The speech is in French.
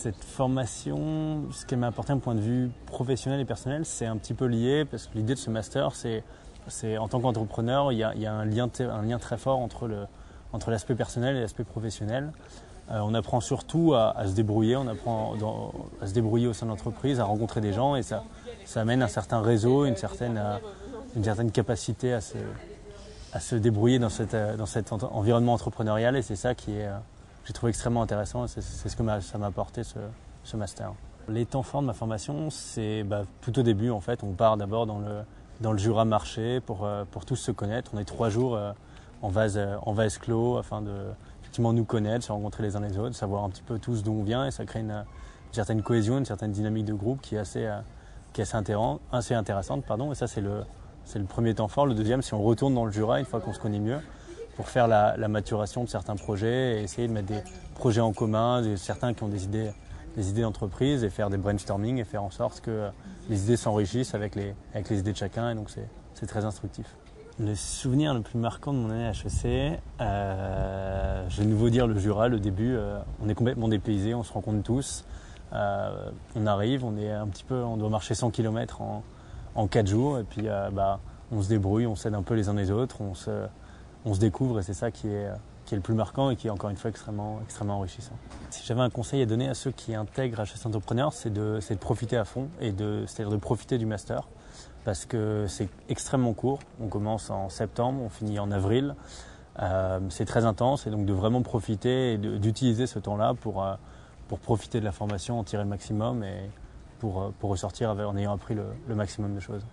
Cette formation, ce qu'elle m'a apporté d'un point de vue professionnel et personnel, c'est un petit peu lié parce que l'idée de ce master, c'est en tant qu'entrepreneur, il y a un lien très fort entre l'aspect personnel et l'aspect professionnel. On apprend surtout à se débrouiller, on apprend à se débrouiller au sein de l'entreprise, à rencontrer des gens et ça amène un certain réseau, une certaine capacité à se débrouiller dans cet environnement entrepreneurial et c'est ça qui est, j'ai trouvé extrêmement intéressant et c'est ce que ça m'a apporté ce master. Les temps forts de ma formation, c'est tout au début en fait, on part d'abord dans le Jura marché pour tous se connaître. On est 3 jours en vase clos afin de effectivement nous connaître, se rencontrer les uns les autres, savoir un petit peu tous d'où on vient et ça crée une certaine cohésion, une certaine dynamique de groupe qui est assez intéressante. Et ça c'est le premier temps fort. Le deuxième, si on retourne dans le Jura une fois qu'on se connaît mieux, pour faire la maturation de certains projets et essayer de mettre des projets en commun, certains qui ont des idées d'entreprise et faire des brainstorming et faire en sorte que les idées s'enrichissent avec les idées de chacun et donc c'est très instructif. Le souvenir le plus marquant de mon année HEC, je vais de nouveau dire le Jura, le début, on est complètement dépaysé, on se rencontre tous, on arrive, on doit marcher 100 km en 4 jours et puis on se débrouille, on s'aide un peu les uns les autres, on se découvre et c'est ça qui est le plus marquant et qui est encore une fois extrêmement enrichissant. Si j'avais un conseil à donner à ceux qui intègrent HEC Entrepreneur, c'est de profiter à fond c'est-à-dire de profiter du master parce que c'est extrêmement court. On commence en septembre, on finit en avril. C'est très intense et donc de vraiment profiter et d'utiliser ce temps-là pour profiter de la formation, en tirer le maximum et pour ressortir en ayant appris le maximum de choses.